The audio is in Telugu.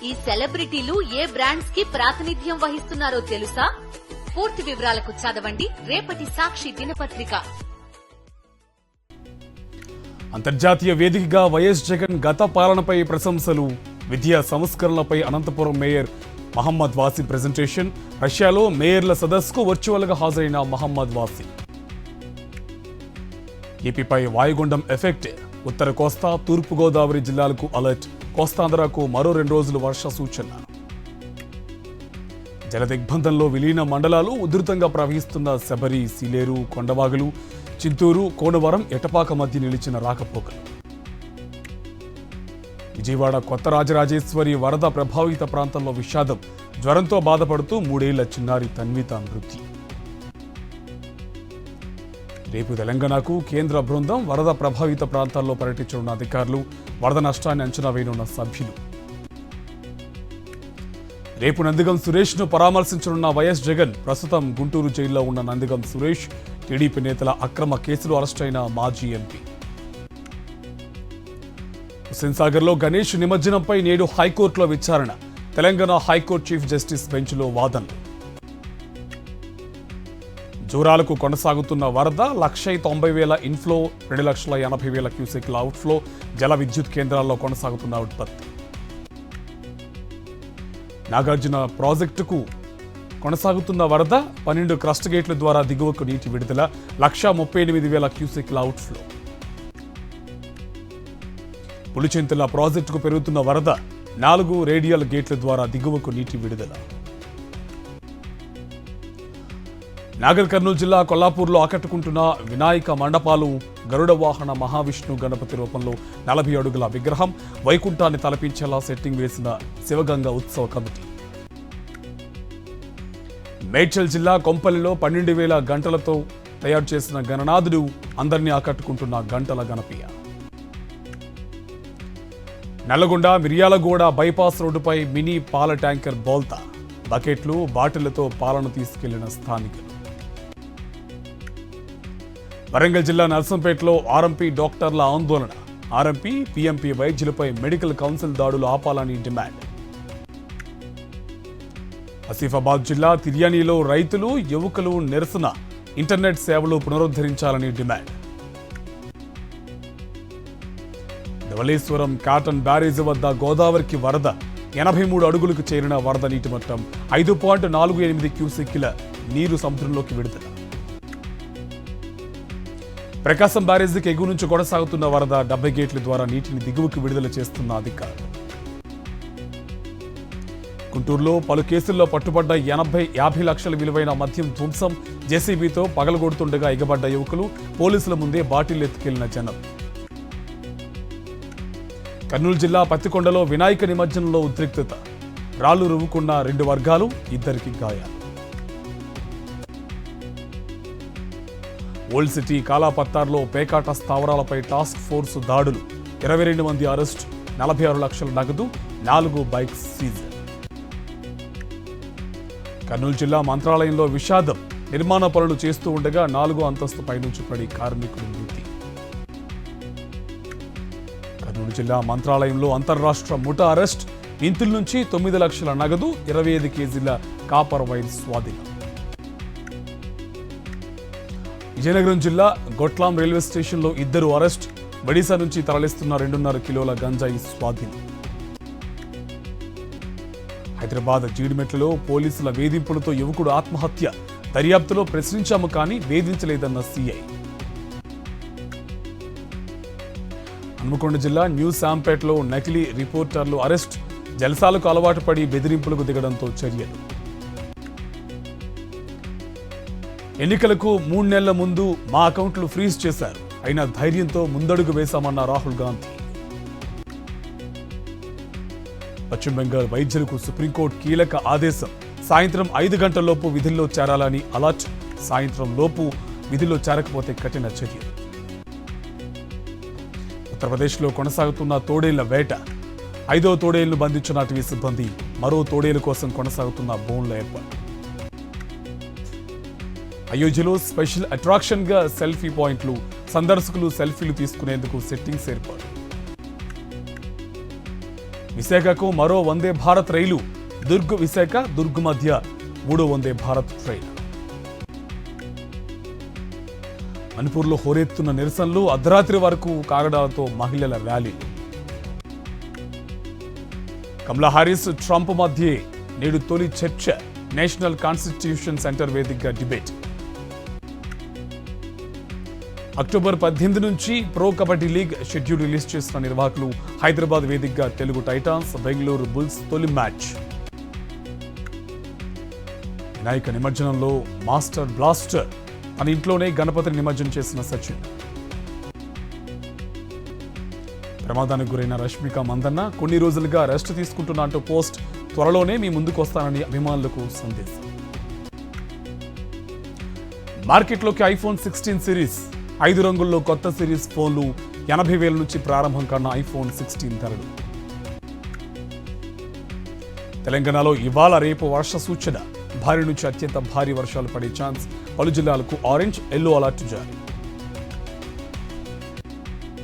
ఈ సెలబ్రిటీలు ఏ బ్రాండ్స్ కి ప్రాతినిధ్యం వహిస్తున్నారో తెలుసా? పూర్తి వివరాలకు చదవండి రేపటి సాక్షి దినపత్రిక. అంతర్జాతీయ వేదికగా వైఎస్ జగన్ గత పాలనపై ప్రశంసలు. విద్యా సంస్కరణలపై అనంతపురం మేయర్ మహమ్మద్ వాసి ప్రెజెంటేషన్. రష్యాలో మేయర్ల సదస్సుకు వర్చువల్ గా హాజరైన మహమ్మద్ వాసి. ఏపీపై వాయుగుండం ఎఫెక్ట్. ఉత్తర కోస్తా, తూర్పు గోదావరి జిల్లాలకు అలర్ట్. కోస్తాంధ్రకు మరో 2 రోజులు వర్ష సూచన. జలదిగ్బంధంలో విలీన మండలాలు ఉధృతంగా ప్రవహిస్తున్న శబరి, సీలేరు, కొండవాగులు, చింతూరు, కోనవరం, ఎటపాక మధ్య నిలిచిన రాకపోకలు. విజయవాడ కొత్త రాజరాజేశ్వరి వరద ప్రభావిత ప్రాంతంలో విషాదం. జ్వరంతో బాధపడుతూ 3 ఏళ్ల చిన్నారి తన్విత మృతి. రేపు తెలంగాణకు కేంద్ర బృందం. వరద ప్రభావిత ప్రాంతాల్లో పర్యటించనున్న అధికారులు, వరద నష్టాన్ని అంచనా వేయనున్న సభ్యులు. రేపు నందిగం సురేష్ ను పరామర్శించనున్న వైఎస్ జగన్. ప్రస్తుతం గుంటూరు జైల్లో ఉన్న నందిగం సురేష్, టీడీపీ నేతల అక్రమ కేసులు అరెస్టైన మాజీ ఎంపీ. హుస్సేన్ సాగర్ లో గణేష్ నిమజ్జనంపై నేడు హైకోర్టులో విచారణ. తెలంగాణ హైకోర్టు చీఫ్ జస్టిస్ బెంచ్లో వాదనలు. జూరాలకు కొనసాగుతున్న వరద. 1,90,000 ఇన్ఫ్లో, 2,80,000 క్యూసెక్ల అవుట్ఫ్లో. జల విద్యుత్ కేంద్రాల్లో కొనసాగుతున్న ఉత్పత్తి. నాగార్జున ప్రాజెక్టుకు కొనసాగుతున్న వరద. 12 క్రస్ట్ గేట్ల ద్వారా దిగువకు నీటి విడుదల. 1,38,000 క్యూసెక్ల అవుట్ఫ్లో. పులిచింతల ప్రాజెక్టుకు పెరుగుతున్న వరద. 4 రేడియల్ గేట్ల ద్వారా దిగువకు నీటి విడుదల. నాగర్ కర్నూలు జిల్లా కొల్లాపూర్లో ఆకట్టుకుంటున్న వినాయక మండపాలు. గరుడ వాహన మహావిష్ణు గణపతి రూపంలో 40 అడుగుల విగ్రహం. వైకుంఠాన్ని తలపించేలా సెట్టింగ్ వేసిన శివగంగ ఉత్సవ కమిటీ. మేడ్చల్ జిల్లా కొంపల్లిలో 12,000 గంటలతో తయారు చేసిన గణనాథుడు. అందరినీ ఆకట్టుకుంటున్న గంటల గణపయ్య. నల్లగొండ మిర్యాలగూడ బైపాస్ రోడ్డుపై మినీ పాల ట్యాంకర్ బోల్తా. బకెట్లు, బాటిళ్లతో పాలను తీసుకెళ్లిన స్థానికులు. వరంగల్ జిల్లా నర్సంపేటలో ఆర్ఎంపీ డాక్టర్ల ఆందోళన. ఆర్ఎంపీ, పీఎంపీ వైద్యులపై మెడికల్ కౌన్సిల్ దాడులు ఆపాలని డిమాండ్. ఆసిఫాబాద్ జిల్లా తిర్యానీలో రైతులు, యువకులు నిరసన. ఇంటర్నెట్ సేవలు పునరుద్ధరించాలని డిమాండ్. ధవళేశ్వరం కాటన్ బ్యారేజీ వద్ద గోదావరికి వరద. 83 అడుగులకు చేరిన వరద నీటి మట్టం. 5.48 క్యూసెక్ల నీరు సముద్రంలోకి విడుదల. ప్రకాశం బ్యారేజీకి ఎగువ నుంచి కొనసాగుతున్న వరద. 70 గేట్ల ద్వారా నీటిని దిగువకు విడుదల చేస్తున్న అధికారులు. గుంటూరులో పలు కేసుల్లో పట్టుబడ్డ 50 లక్షల విలువైన మద్యం ధ్వంసం. జేసీబీతో పగలగొడుతుండగా ఎగబడ్డ యువకులు. పోలీసుల ముందే బాటిల్ ఎత్తుకెళ్లిన జనం. కర్నూలు జిల్లా పత్తికొండలో వినాయక నిమజ్జనంలో ఉద్రిక్తత. రాళ్లు రువ్వుకున్న 2 వర్గాలు, 2కి గాయాలు. ఓల్డ్ సిటీ కాలాపత్తార్లో పేకాట స్థావరాలపై టాస్క్ ఫోర్స్ దాడులు. 22 మంది అరెస్ట్. 46 లక్షల నగదు, 4 బైక్స్ సీజ్. కర్నూలు జిల్లా మంత్రాలయంలో విషాదం. నిర్మాణ పనులు చేస్తూ ఉండగా 4వ అంతస్తు పైనుంచి పడి కార్మికులు మృతి. కర్నూలు జిల్లా మంత్రాలయంలో అంతర్రాష్ట్ర ముఠా అరెస్ట్. ఇంతుల నుంచి 9 లక్షల నగదు, 25 కేజీల కాపర్ వైర్ స్వాధీనం. విజయనగరం జిల్లా గొట్లాం రైల్వే స్టేషన్లో 2 అరెస్ట్. ఒడిశా నుంచి తరలిస్తున్న 2.5 కిలోల గంజాయి స్వాధీనం. హైదరాబాద్ జీడిమెట్లలో పోలీసుల వేధింపులతో యువకుడు ఆత్మహత్య. దర్యాప్తులో ప్రశ్నించాము కానీ వేధించలేదన్న సీఐ. హన్మకొండ జిల్లా న్యూ శాంపేట్లో నకిలీ రిపోర్టర్లు అరెస్ట్. జల్సాలకు అలవాటు పడి బెదిరింపులకు దిగడంతో చర్యలు. ఎన్నికలకు 3 నెలల ముందు మా అకౌంట్లు ఫ్రీజ్ చేశారు. అయినా ధైర్యంతో ముందడుగు వేశామన్న రాహుల్ గాంధీ. పశ్చిమ బెంగాల్ వైద్యులకు సుప్రీంకోర్టు కీలక ఆదేశం. సాయంత్రం 5 గంటల్లోపు విధుల్లో చేరాలని అలర్ట్. సాయంత్రం లోపు విధుల్లో చేరకపోతే కఠిన చర్యలు. ఉత్తరప్రదేశ్లో కొనసాగుతున్న తోడేళ్ల వేట. 5వ తోడేళ్లను బంధించిన అటవీ సిబ్బంది. మరో తోడేలు కోసం కొనసాగుతున్న బోన్ల ఏర్పాటు. అయోధ్యలో స్పెషల్ అట్రాక్షన్ గా సెల్ఫీ పాయింట్లు. సందర్శకులు సెల్ఫీలు తీసుకునేందుకు సెట్టింగ్స్ ఏర్పాటు. విశాఖకు మరో వందే భారత్ రైలు. దుర్గ్ విశాఖ, దుర్గ్ మధ్య 3వ వందే భారత్ ట్రైన్. మణిపూర్లో హోరెత్తున్న నిరసనలు, అర్ధరాత్రి వరకు కాగడాలతో మహిళల ర్యాలీ. కమలా హారిస్, ట్రంప్ మధ్య నేడు తొలి చర్చ. నేషనల్ కాన్స్టిట్యూషన్ సెంటర్ వేదికగా డిబేట్. అక్టోబర్ 18 నుంచి pro kabaddi league schedule release చేసిన నిర్వాహకులు. హైదరాబాద్ వేదికగా తెలుగు టైటాన్స్, బెంగళూరు బుల్స్ తొలి మ్యాచ్. వినాయక నిమజ్జనంలో మాస్టర్ బ్లాస్టర్. తన ఇంట్లోనే గణపతిని నిమజ్జనం చేసిన సచిన్. ప్రమాదానికి గురైన రష్మిక మందన్న కొన్ని రోజులుగా రెస్ట్ తీసుకుంటున్నా అంటూ పోస్ట్. త్వరలోనే మీ ముందుకు వస్తానని అభిమానులకు సందేశం. మార్కెట్లోకి ఐఫోన్ 16 సిరీస్. 5 రంగుల్లో కొత్త సిరీస్ ఫోన్లు. 80,000 నుంచి ప్రారంభం కాన్న ఐఫోన్ 16 ధరలు. తెలంగాణలో ఇవాళ రేపు వర్ష సూచన. భారీ నుంచి అత్యంత భారీ వర్షాలు పడే ఛాన్స్. పలు జిల్లాలకు ఆరెంజ్, ఎల్లో అలర్ట్ జారీ.